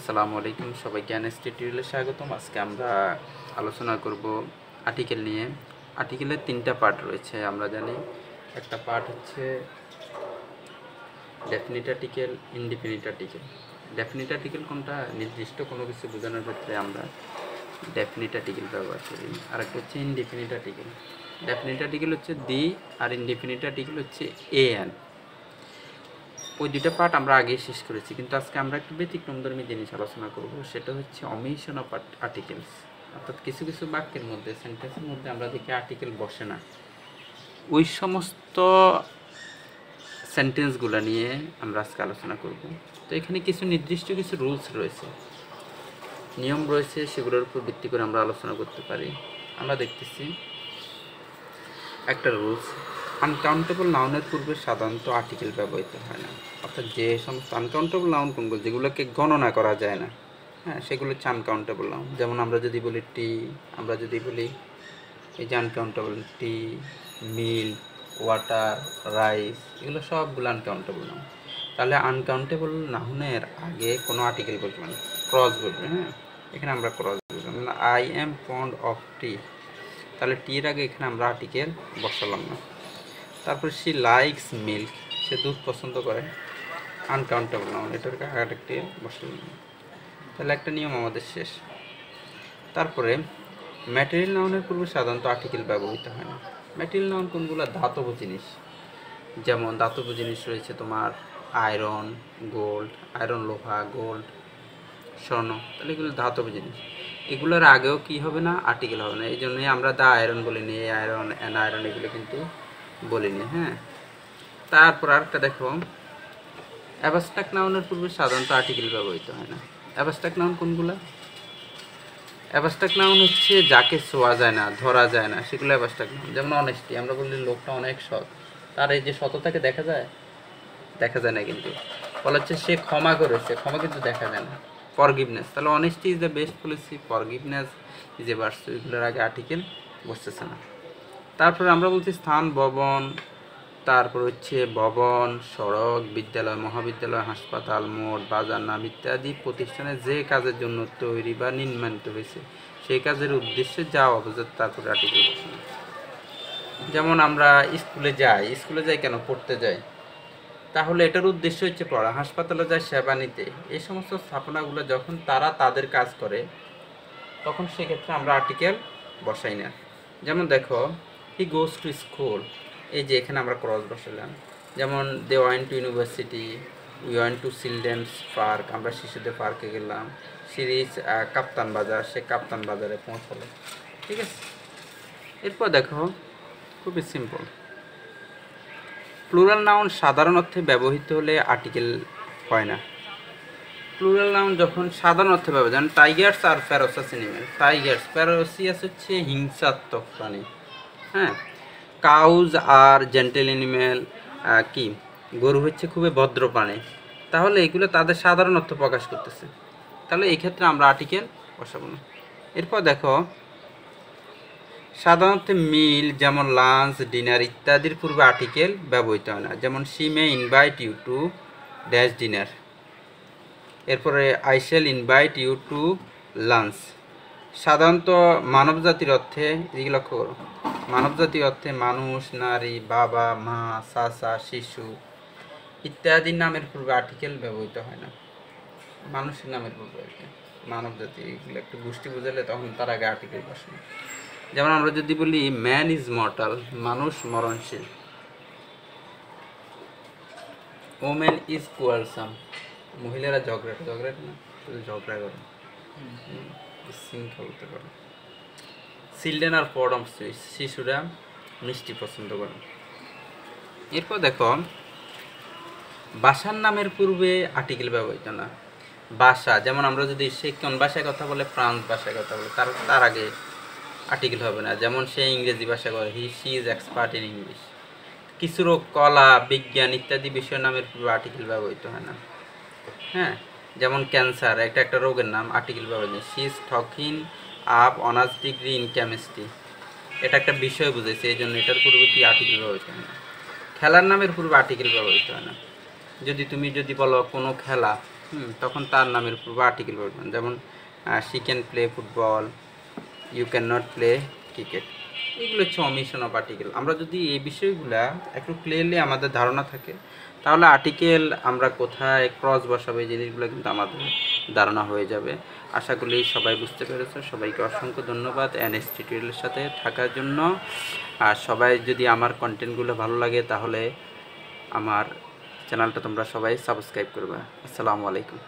আসসালামু আলাইকুম, সবাইকে এনএসটি টিউটোরিয়ালে স্বাগতম। আজকে আমরা আলোচনা করব আর্টিকেল নিয়ে। আর্টিকেলের তিনটা পার্ট রয়েছে আমরা জানি। একটা পার্ট হচ্ছে definite article, indefinite article. Definite article কোনটা? নির্দিষ্ট কোনো কিছু বোঝানোর ক্ষেত্রে আমরা ডেফিনিট আর্টিকেল ব্যবহার করি। আর একটা হচ্ছে ইনডিফিনিট আর্টিকেল। ডেফিনিট আর্টিকেল হচ্ছে দি, আর ইনডিফিনিট আর্টিকেল হচ্ছে এ এন। ওই দুইটা পার্ট আমরা আগেই শেষ করেছি, কিন্তু আজকে আমরা একটু ব্যতিক্রমধর্মী জিনিস আলোচনা করব। সেটা হচ্ছে অমিশন অফ আর্টিকেলস। অর্থাৎ কিছু কিছু বাক্যের মধ্যে, সেন্টেন্সের মধ্যে আমরা দেখি আর্টিকেল বসে না। ওই সমস্ত সেন্টেন্সগুলো নিয়ে আমরা আজকে আলোচনা করব। তো এখানে কিছু নির্দিষ্ট কিছু রুলস রয়েছে, নিয়ম রয়েছে, সেগুলোর উপর ভিত্তি করে আমরা আলোচনা করতে পারি। আমরা দেখতেছি একটা রুলস, আনকাউন্টেবল নাউনের পূর্বে সাধারণত আর্টিকেল ব্যবহৃত হয় না। অর্থাৎ যে সমস্ত আনকাউন্টেবল নাউন কোনগুলো, যেগুলোকে গণনা করা যায় না, হ্যাঁ, সেগুলো হচ্ছে আনকাউন্টেবল নাউন। যেমন আমরা যদি বলি টি, আমরা যদি বলি এই যে আনকাউন্টেবল, টি, মিল্ক, ওয়াটার, রাইস, এগুলো সবগুলো আনকাউন্টেবল নাউন। তাহলে আনকাউন্টেবল নাউনের আগে কোনো আর্টিকেল বলবে না, ক্রস বলবে। হ্যাঁ, এখানে আমরা ক্রস বলবো। আই এম ফন্ড অফ টি, তাহলে টির আগে এখানে আমরা আর্টিকেল বসালাম না। তারপরে সি লাইকস মিল্ক, সে দুধ পছন্দ করে, আনকাউন্টেবল নাউন, এটার আরেকটি বসালাম না। তাহলে একটা নিয়ম আমাদের শেষ। তারপরে ম্যাটেরিয়াল নাউনের পূর্বে সাধারণত আর্টিকেল ব্যবহৃত হয় না। ম্যাটেরিয়াল নাউন কোনগুলো? ধাতব জিনিস। যেমন ধাতব জিনিস রয়েছে তোমার আয়রন, গোল্ড, আয়রন লোহা, গোল্ড, স্বর্ণ। তাহলে এগুলো ধাতব জিনিস। এগুলোর আগেও কি হবে না? আর্টিকেল হবে না। এই জন্যই আমরা দা আয়রন বলিনি, আয়রন, অ্যান আয়রন, এগুলো কিন্তু বলিনি। হ্যাঁ, তারপর আরেকটা দেখো, অ্যাবস্ট্রাক্ট নাউনের পূর্বে সাধারণত আর্টিকেল ব্যবহৃত হয় না। অ্যাবস্ট্রাক্ট নাউন কোনগুলো? অ্যাবস্ট্রাক্ট নাউন হচ্ছে যাকে ছোঁয়া যায় না, ধরা যায় না, সেগুলো অ্যাবস্ট্রাক্ট নাউন। যেমন অনেস্টি, আমরা বললি লোকটা অনেক সৎ, তার এই যে সততাকে দেখা যায়? দেখা যায় না। কিন্তু বলা হচ্ছে সে ক্ষমা করেছে, ক্ষমা কিন্তু দেখা যায় না। ফরগিভনেস, তাহলে honesty is the best policy, forgiveness is a virtue, এগুলোর আগে আর্টিকেল বসতেছে না। তারপরে আমরা বলছি স্থান, ভবন, তারপর হচ্ছে ভবন, সড়ক, বিদ্যালয়, মহাবিদ্যালয়, হাসপাতাল, মোড়, বাজার, নাম ইত্যাদি প্রতিষ্ঠানে যে কাজের জন্য তৈরি বা নির্মাণিত হয়েছে সেই কাজের উদ্দেশ্যে যাওয়া বোঝায়। তারপরে আর্টিকেল বসানো। যেমন আমরা স্কুলে যাই কেন? পড়তে যাই। তাহলে এটার উদ্দেশ্য হচ্ছে পড়া। হাসপাতালে যায় সেবা নিতে। এই সমস্ত স্থাপনাগুলো যখন তারা তাদের কাজ করে, তখন সেক্ষেত্রে আমরা আর্টিকেল বসাই না। যেমন দেখো, হি গোজ টু স্কুল, এই যে এখানে আমরা ক্রস বসালাম। যেমন they went to university, we went to children's park, আমরা শিশুদের পার্কে গেলাম। সিরিজ কাপ্তান বাজার, সে কাপ্তান বাজারে পৌঁছালো। ঠিক আছে, এরপর দেখো, খুবই সিম্পল। প্লুরাল নাউন সাধারণ অর্থে ব্যবহৃত হলে আর্টিকেল হয় না। প্লুরাল নাউন যখন সাধারণ অর্থে ব্যবহৃত, যেমন টাইগার্স আর ফেরোসাস এনিম্যাল। টাইগার্স, ফেরোসিয়াস হচ্ছে হিংসাত্মক প্রাণী। হ্যাঁ, কাউজ আর জেন্টেল এনিম্যাল, কি গরু হচ্ছে খুবই ভদ্র প্রাণী। তাহলে এগুলো তাদের সাধারণ অর্থ প্রকাশ করতেছে। তাহলে এই ক্ষেত্রে আমরা আর্টিকেল বসাবো না। এরপর দেখো, সাধারণত মিল, যেমন লাঞ্চ, ডিনার ইত্যাদির পূর্বে আর্টিকেল ব্যবহৃত হয় না। যেমন she may invite you to dash dinner. এরপরে I shall invite you to lunch. সাধারণত মানবজাতির অর্থে, এদিকে লক্ষ্য করো, মানবজাতির অর্থে মানুষ, নারী, বাবা, মা, চাচা, শিশু ইত্যাদির নামের পূর্বে আর্টিকেল ব্যবহৃত হয় না। মানুষের নামের পূর্বে আর কি, মানবজাতি, এগুলো একটু গোষ্ঠী বোঝালে তখন তার আগে আর্টিকেল বসে। যেমন আমরা যদি বলি ম্যান ইজ মর্টাল, মানুষ মরণশীল। ওমেন ইজ কোয়ালসাম, মহিলারা ঝগড়া না, শুধু ঝগড়া করে, শৃঙ্খল হতে পারে। Children are fond of sweets, শিশুরা মিষ্টি পছন্দ করে। এরপর দেখো, ভাষার নামের পূর্বে আর্টিকেল ব্যবহৃত না। ভাষা, যেমন আমরা যদি সে কোন ভাষায় কথা বলে, ফ্রান্স ভাষায় কথা বলে, তার আগে আর্টিকেল হবে না। যেমন সে ইংরেজি ভাষা করে, she is expert in English. কিছু রোগ, কলা, বিজ্ঞান ইত্যাদি বিষয়ের নামের পূর্বে আর্টিকেল ব্যবহৃত হয় না। হ্যাঁ, যেমন ক্যান্সার, একটা রোগের নাম, আর্টিকেল ব্যবহৃত। She is talking up honours degree in chemistry, এটা একটা বিষয় বুঝেছে, এই জন্য এটার পূর্বে কি আর্টিকেল ব্যবহৃত হয় না। খেলার নামের পূর্বে আর্টিকেল ব্যবহৃত হয় না। তুমি যদি বলো কোনো খেলা, তখন তার নামের উপর আর্টিকেল বলবেন, যেমন she can play football, you can not play cricket. এগুলো হচ্ছে অমিশন অফ আর্টিকেল। আমরা যদি এই বিষয়গুলা একটু ক্লিয়ারলি আমাদের ধারণা থাকে, তাহলে আর্টিকেল আমরা কোথায় ক্রস বসাবো এই জিনিসগুলো কিন্তু আমাদের ধারণা হয়ে যাবে। আশা করি সবাই বুঝতে পেরেছো। সবাইকে অসংখ্য ধন্যবাদ এনএস টিউটোরিয়ালের সাথে থাকার জন্য। আর সবাই যদি আমার কন্টেন্টগুলো ভালো লাগে তাহলে আমার চ্যানেলটা তোমরা সবাই সাবস্ক্রাইব করবে। আসসালামু আলাইকুম।